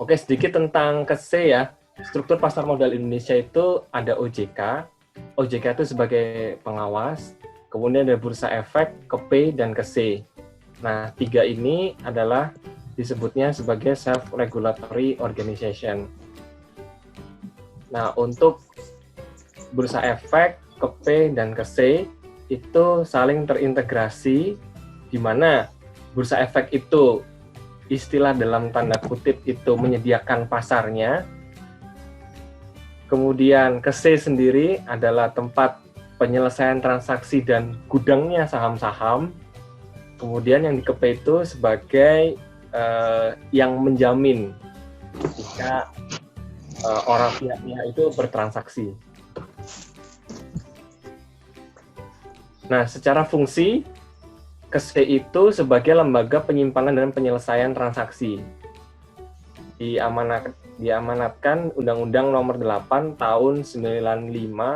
Oke, sedikit tentang KSE ya. Struktur pasar modal Indonesia itu ada OJK. OJK itu sebagai pengawas, kemudian ada Bursa Efek, KEPE, dan KSE. Nah, tiga ini adalah disebutnya sebagai self-regulatory organization. Nah, untuk Bursa Efek, KEPE, dan KSE itu saling terintegrasi, di mana Bursa Efek itu istilah dalam tanda kutip itu menyediakan pasarnya. Kemudian KSE sendiri adalah tempat penyelesaian transaksi dan gudangnya saham-saham. Kemudian yang di KEPE itu sebagai yang menjamin jika orang pihak-pihak itu bertransaksi. Nah, secara fungsi, KSE itu sebagai lembaga penyimpanan dan penyelesaian transaksi. Diamanatkan Undang-Undang Nomor 8 Tahun 95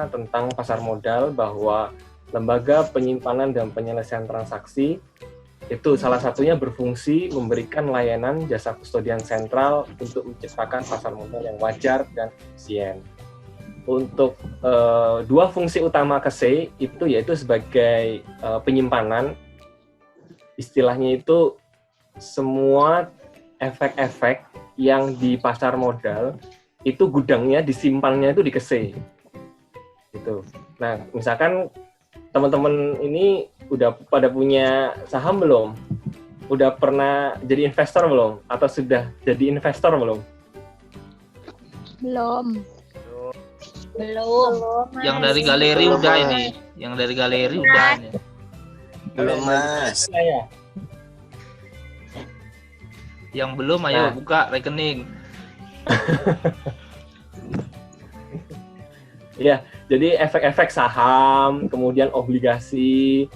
tentang pasar modal bahwa lembaga penyimpanan dan penyelesaian transaksi itu salah satunya berfungsi memberikan layanan jasa kustodian sentral untuk menciptakan pasar modal yang wajar dan efisien. Untuk dua fungsi utama KSE itu yaitu sebagai penyimpanan, istilahnya itu semua efek-efek yang di pasar modal itu gudangnya disimpannya itu di KSE. Gitu. Nah, misalkan teman-teman ini udah pada punya saham belum? Udah pernah jadi investor belum? Atau sudah jadi investor belum? Belum. Yang dari galeri udah ini. Yang dari galeri udah ini. Belum, Mas. Ya. Yang belum, ayo buka rekening. Ya, jadi efek-efek saham, kemudian obligasi,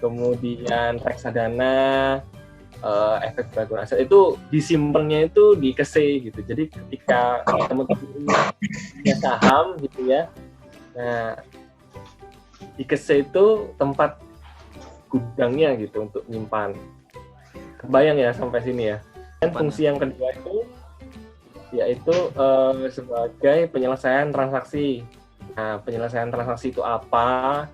kemudian reksadana, efek beragam aset itu disimpannya itu di KSE gitu. Jadi ketika teman-teman punya saham gitu ya, nah di KSE itu tempat gudangnya gitu untuk menyimpan. Kebayang ya sampai sini ya. Dan fungsi yang kedua itu yaitu sebagai penyelesaian transaksi. Nah, penyelesaian transaksi itu apa?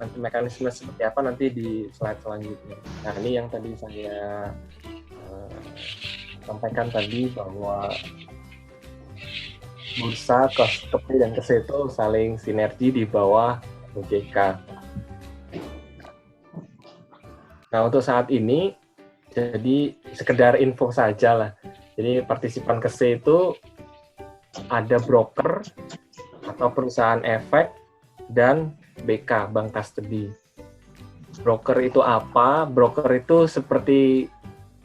Nanti mekanisme seperti apa nanti di slide selanjutnya. Nah, ini yang tadi saya sampaikan tadi bahwa bursa, KEPE, dan KSE itu saling sinergi di bawah OJK. Nah, untuk saat ini, jadi sekedar info saja lah. Jadi partisipan KSE itu ada broker atau perusahaan efek dan BK, Bank Custody. Broker itu apa? Broker itu seperti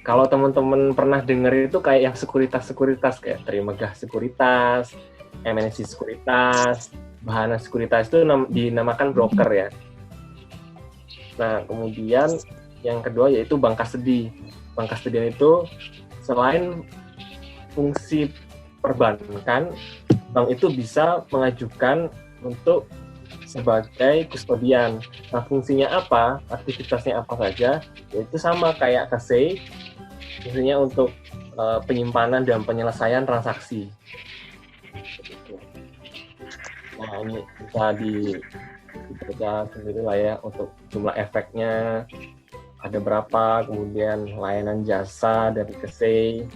kalau teman-teman pernah dengar itu kayak yang sekuritas-sekuritas kayak Trimegah Sekuritas, MNC Sekuritas, Bahana Sekuritas itu dinamakan broker ya. Nah, kemudian yang kedua yaitu Bank Custody. Bank Custody itu selain fungsi perbankan, bank itu bisa mengajukan untuk sebagai kustodian. Nah, fungsinya apa? Aktivitasnya apa saja? Yaitu sama kayak KSE, fungsinya untuk penyimpanan dan penyelesaian transaksi. Nah, ini bisa dibaca sendiri lah ya untuk jumlah efeknya ada berapa, kemudian layanan jasa dari KSE,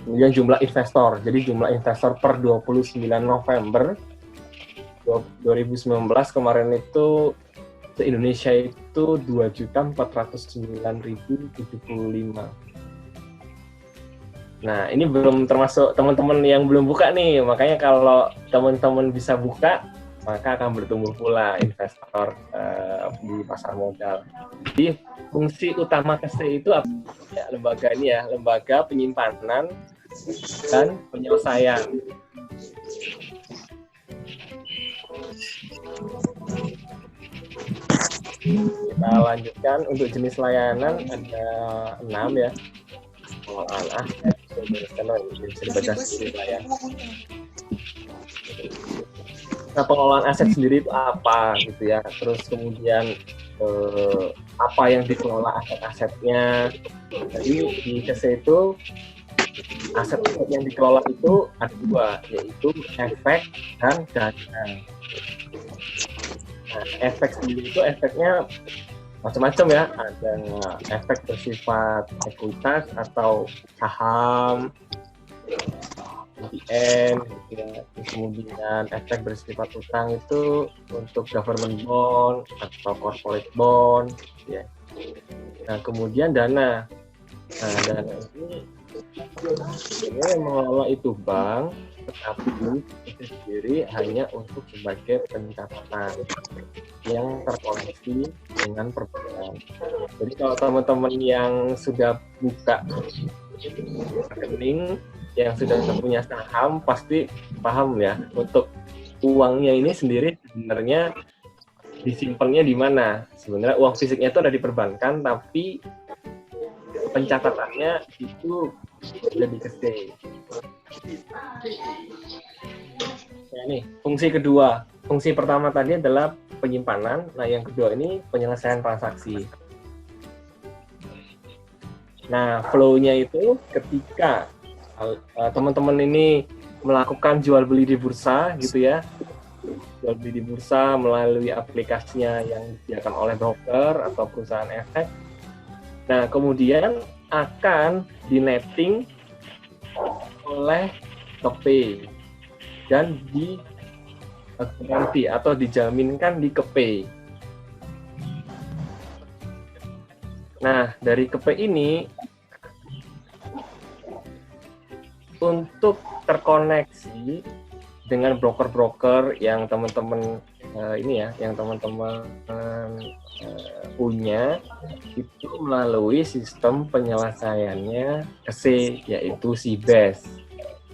kemudian jumlah investor. Jadi jumlah investor per 29 November 2019 kemarin itu se-Indonesia itu 2.409.075. Nah, ini belum termasuk teman-teman yang belum buka nih. Makanya kalau teman-teman bisa buka, maka akan bertumbuh pula investor di pasar modal. Jadi fungsi utama KSE itu apa? Ya, lembaga ini ya, lembaga penyimpanan dan penyelesaian. Kita lanjutkan untuk jenis layanan ada 6 ya. Pengelolaan aset, bisa dibaca sendiri lah ya. Nah, pengelolaan aset sendiri itu apa gitu ya. Terus kemudian apa yang dikelola aset-asetnya. Jadi di KSE itu aset yang dikelola itu ada dua, yaitu efek dan dana. Nah, efek sendiri itu efeknya macam-macam ya, ada efek bersifat ekuitas atau saham, BN, gitu ya. Kemudian efek bersifat utang itu untuk government bond atau corporate bond, gitu ya. Nah, kemudian dana. Nah, dana ini sebenarnya yang mengelola itu bank, tetapi itu sendiri hanya untuk sebagai pencatatan yang terkoneksi dengan perbankan. Jadi kalau teman-teman yang sudah buka rekening, yang sudah punya saham, pasti paham ya, untuk uangnya ini sendiri sebenarnya disimpannya di mana. Sebenarnya uang fisiknya itu ada di perbankan, tapi pencatatannya itu ada di KSE. Nah, nih, fungsi kedua. Fungsi pertama tadi adalah penyimpanan, nah yang kedua ini penyelesaian transaksi. Nah, flow-nya itu ketika teman-teman ini melakukan jual beli di bursa gitu ya, jual beli di bursa melalui aplikasinya yang disediakan oleh broker atau perusahaan efek. Nah, kemudian akan di-netting oleh KPay dan garanti atau dijaminkan di KPay. Nah, dari KPay ini untuk terkoneksi dengan broker-broker yang teman-teman yang teman-teman punya itu melalui sistem penyelesaiannya KSE, yaitu CBES.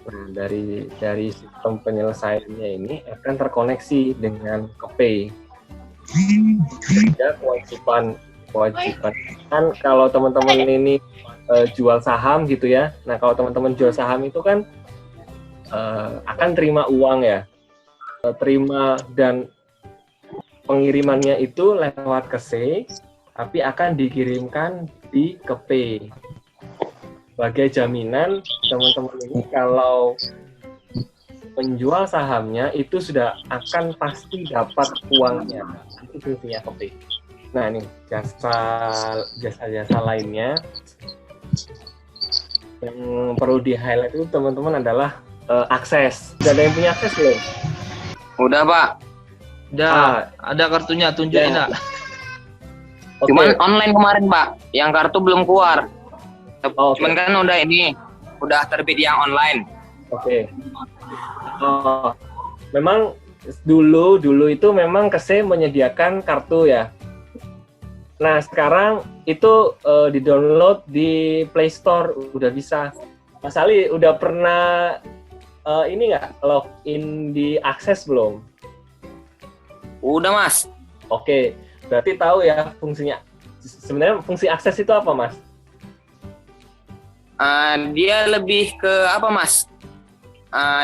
Nah, dari sistem penyelesaiannya ini akan terkoneksi dengan KPay. Sehingga kewajiban kan kalau teman-teman ini jual saham gitu ya. Nah, kalau teman-teman jual saham itu kan akan terima uang ya. Terima dan pengirimannya itu lewat KSE, tapi akan dikirimkan di KPay. Sebagai jaminan teman-teman ini kalau menjual sahamnya itu sudah akan pasti dapat uangnya. Itu fungsinya KPay. Nah, ini jasa-jasa lainnya yang perlu di-highlight itu teman-teman adalah akses. Sudah ada yang punya akses belum? Udah, Pak. Udah, ada kartunya, tunjukin Ya. enggak? Okay. Cuman online kemarin, Pak. Yang kartu belum keluar. Oh, Cuman kan udah terbit yang online. Oke. Oh, memang dulu itu memang KSE menyediakan kartu ya. Nah, sekarang itu di-download di Play Store, udah bisa. Mas Ali, udah pernah ini nggak login di Akses belum? Udah, Mas. Oke, berarti tahu ya fungsinya. Sebenarnya fungsi Akses itu apa, Mas? Dia lebih ke apa, Mas?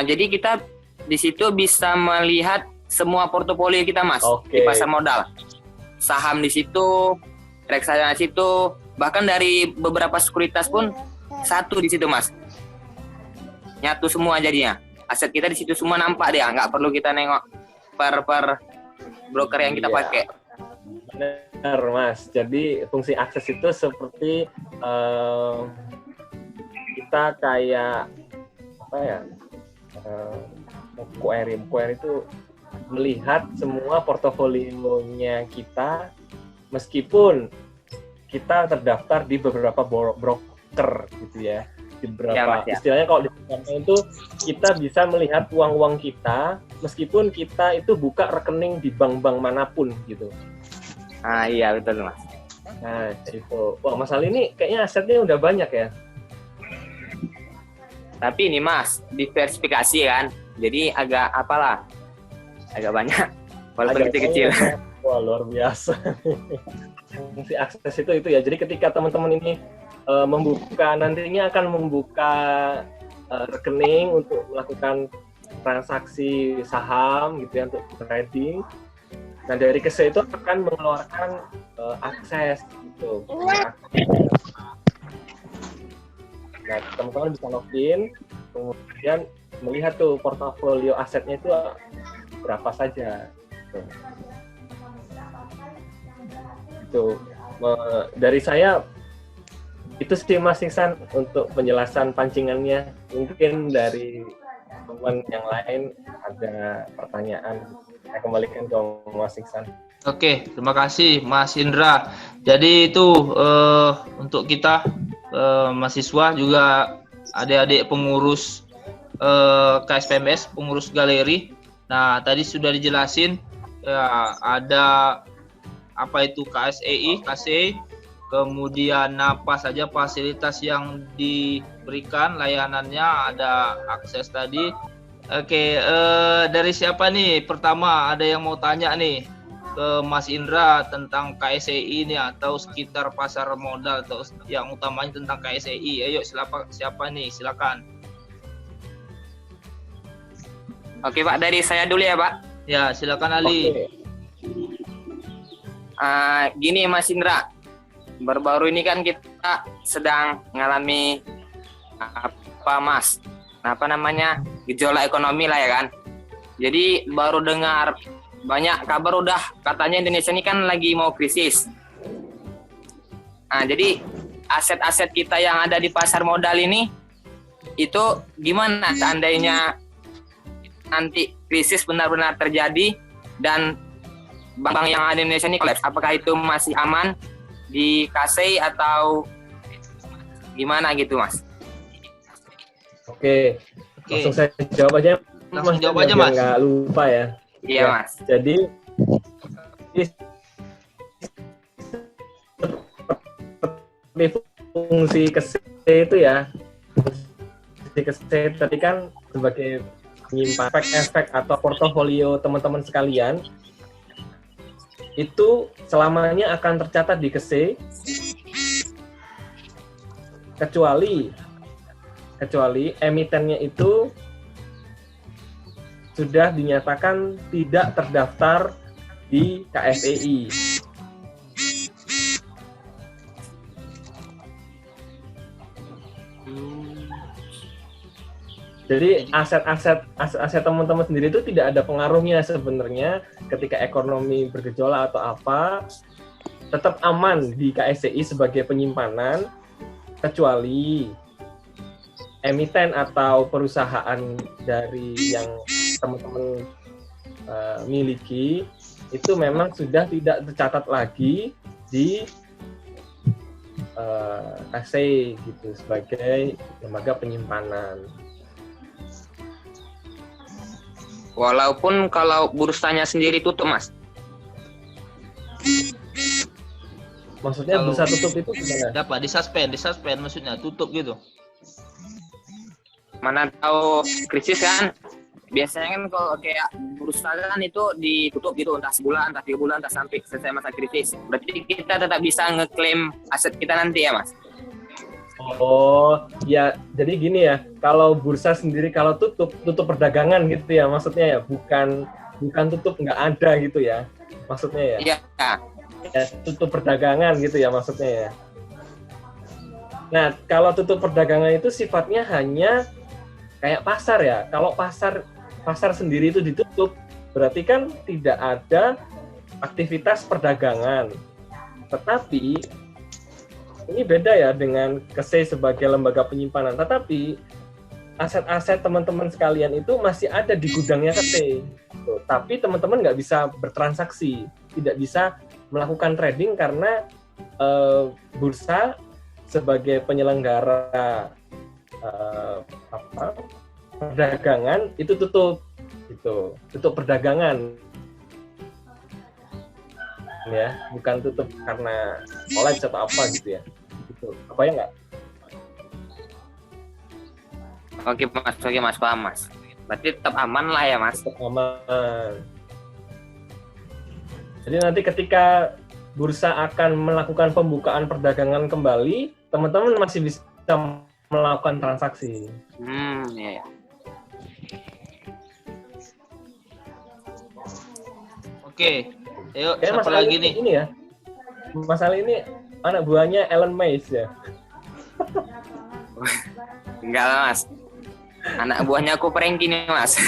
Jadi kita di situ bisa melihat semua portofolio kita, Mas, Oke. di pasar modal. Saham di situ, reksadana di situ, bahkan dari beberapa sekuritas pun satu di situ, Mas. Nyatu semua jadinya. Aset kita di situ semua nampak dia, nggak perlu kita nengok per broker yang kita pakai. Benar, Mas. Jadi fungsi akses itu seperti kita kayak apa ya? Query itu melihat semua portofolionya kita, meskipun kita terdaftar di beberapa broker gitu ya. Di beberapa istilahnya kalau di itu kita bisa melihat uang-uang kita meskipun kita itu buka rekening di bank-bank manapun gitu. Iya betul, Mas. Nah itu, wah Mas Ali ini kayaknya asetnya udah banyak ya. Tapi ini, Mas, diversifikasi kan, jadi agak banyak walaupun kecil-kecil. Wah luar biasa. Fungsi akses itu ya. Jadi ketika teman-teman ini nantinya akan membuka rekening untuk melakukan transaksi saham gitu ya, untuk trading. Nah dari KSE itu akan mengeluarkan akses gitu. Nah teman-teman bisa login, kemudian melihat tuh portofolio asetnya itu berapa saja. Itu dari saya itu sih Mas Iksan untuk penjelasan pancingannya. Mungkin dari teman yang lain ada pertanyaan, saya kembalikan ke Mas Iksan. Oke, terima kasih Mas Indra. Jadi itu untuk kita mahasiswa juga adik-adik pengurus KSPMS, pengurus galeri. Nah, tadi sudah dijelasin ya, ada apa itu KSEI, KSEI, kemudian apa saja fasilitas yang diberikan, layanannya, ada akses tadi. Oke, dari siapa nih? Pertama ada yang mau tanya nih ke Mas Indra tentang KSEI ini atau sekitar pasar modal atau yang utamanya tentang KSEI. Ayo siapa nih? Silakan. Oke Pak, dari saya dulu ya Pak. Ya, silakan Ali. Oke. Gini Mas Indra, baru-baru ini kan kita sedang mengalami gejolak ekonomi lah ya kan. Jadi baru dengar banyak kabar udah katanya Indonesia ini kan lagi mau krisis. Jadi aset-aset kita yang ada di pasar modal ini itu gimana seandainya nanti krisis benar-benar terjadi dan bank yang ada di Indonesia ini kolaps, apakah itu masih aman di KSEI atau gimana gitu Mas? Oke. Langsung saya jawab aja. Langsung jawab aja Mas. Nggak lupa ya. Iya Mas. Jadi fungsi KSEI itu ya, fungsi KSEI tadi kan sebagai menyimpan efek atau portofolio teman-teman sekalian itu selamanya akan tercatat di KSEI kecuali emitennya itu sudah dinyatakan tidak terdaftar di KSEI. Jadi aset teman-teman sendiri itu tidak ada pengaruhnya sebenarnya ketika ekonomi bergejolak atau apa, tetap aman di KSEI sebagai penyimpanan, kecuali emiten atau perusahaan dari yang teman-teman miliki itu memang sudah tidak tercatat lagi di KSEI gitu sebagai lembaga penyimpanan. Walaupun kalau bursanya sendiri tutup Mas. Maksudnya bursa tutup itu gimana? Dapat disuspend maksudnya tutup gitu. Mana tahu krisis kan, biasanya kan kalau kayak bursa kan itu ditutup gitu, entah sebulan, entah 3 bulan, entah sampai selesai masa krisis. Berarti kita tetap bisa ngeklaim aset kita nanti ya Mas? Oh, ya jadi gini ya, kalau bursa sendiri kalau tutup perdagangan gitu ya maksudnya ya, bukan tutup nggak ada gitu ya maksudnya ya? Iya. Ya, tutup perdagangan gitu ya maksudnya ya. Nah, kalau tutup perdagangan itu sifatnya hanya kayak pasar ya. Kalau pasar sendiri itu ditutup, berarti kan tidak ada aktivitas perdagangan. Tetapi ini beda ya dengan KSEI sebagai lembaga penyimpanan. Tetapi aset-aset teman-teman sekalian itu masih ada di gudangnya KSEI. Tapi teman-teman nggak bisa bertransaksi, tidak bisa melakukan trading karena bursa sebagai penyelenggara perdagangan itu tutup perdagangan ya, bukan tutup karena kolaps atau apa gitu ya, gitu. Apa ya nggak? Oke mas, paham mas. Berarti tetap aman lah ya mas. Tetap aman. Jadi nanti ketika bursa akan melakukan pembukaan perdagangan kembali, teman-teman masih bisa melakukan transaksi. Iya. Oke. Ayo, siapa lagi nih? Ini ya. Masalah ini anak buahnya Elon Musk ya. Enggak lah, Mas. Anak buahnya aku prank nih, Mas.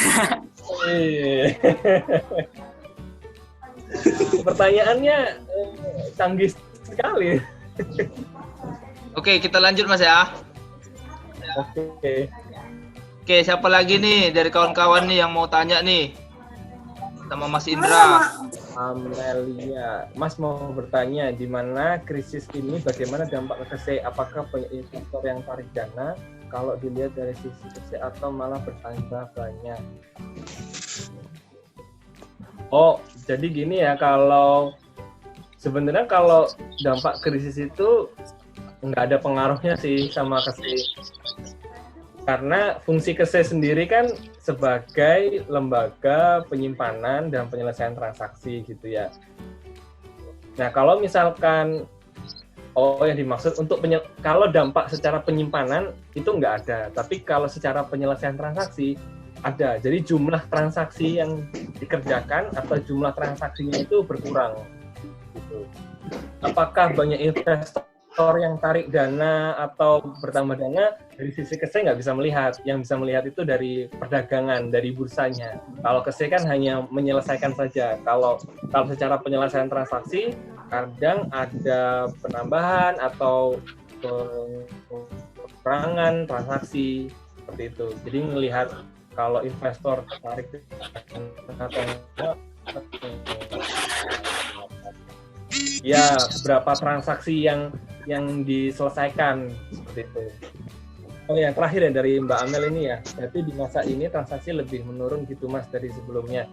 Pertanyaannya canggih sekali. Oke, kita lanjut Mas ya. Oke. Oke, siapa lagi nih dari kawan-kawan nih yang mau tanya nih? Sama Mas Indra. Amelia, Mas mau bertanya di mana krisis ini bagaimana dampak ke KSE? Apakah banyak investor yang tarik dana kalau dilihat dari sisi KSE atau malah bertambah banyak? Oh, jadi gini ya, kalau sebenarnya kalau dampak krisis itu nggak ada pengaruhnya sih sama KSE. Karena fungsi KSE sendiri kan sebagai lembaga penyimpanan dan penyelesaian transaksi gitu ya. Nah, kalau misalkan yang dimaksud untuk kalau dampak secara penyimpanan itu nggak ada, tapi kalau secara penyelesaian transaksi ada. Jadi jumlah transaksi yang dikerjakan atau jumlah transaksinya itu berkurang gitu. Apakah banyak investor yang tarik dana atau bertambah dana, dari sisi KSE nggak bisa melihat. Yang bisa melihat itu dari perdagangan, dari bursanya. Kalau KSE kan hanya menyelesaikan saja. Kalau secara penyelesaian transaksi, kadang ada penambahan atau pengurangan transaksi seperti itu. Jadi melihat kalau investor tertarik atau enggak, ya berapa transaksi yang diselesaikan seperti itu. Oh yang terakhir ya dari Mbak Amel ini ya, berarti di masa ini transaksi lebih menurun gitu Mas dari sebelumnya.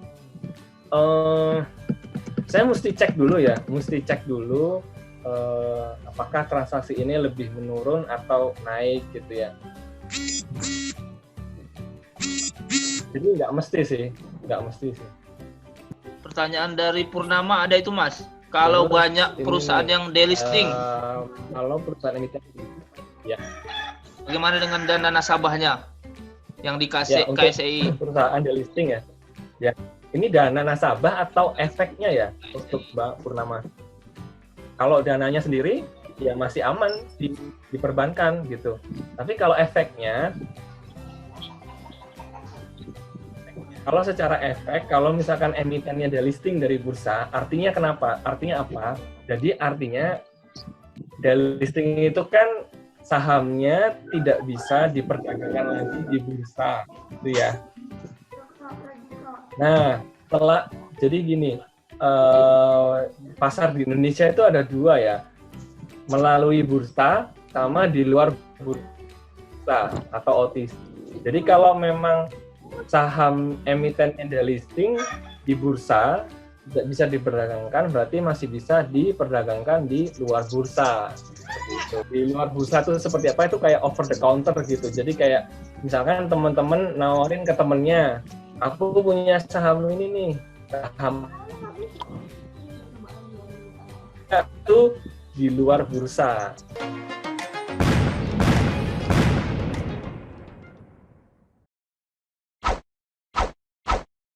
Saya mesti cek dulu apakah transaksi ini lebih menurun atau naik gitu ya. Jadi nggak mesti sih. Pertanyaan dari Purnama ada itu Mas. Kalau banyak perusahaan yang delisting, kalau perusahaan emiten, ya. Bagaimana dengan dana nasabahnya yang dikasih untuk KSEI? Perusahaan delisting ya. Ya, ini dana nasabah atau efeknya ya untuk Mbak Purnama. Kalau dananya sendiri ya masih aman diperbankan gitu. Tapi kalau efeknya, kalau secara efek, kalau misalkan emitennya delisting dari bursa, artinya kenapa? Artinya apa? Jadi artinya delisting itu kan sahamnya tidak bisa diperdagangkan lagi di bursa, gitu ya. Nah, jadi gini, pasar di Indonesia itu ada dua ya, melalui bursa sama di luar bursa atau OTC. Jadi kalau memang saham emiten yang delisting di bursa tidak bisa diperdagangkan, berarti masih bisa diperdagangkan di luar bursa. Gitu. Di luar bursa itu seperti apa? Itu kayak over the counter gitu. Jadi kayak misalkan teman-teman nawarin ke temennya, aku punya saham ini nih, saham itu di luar bursa.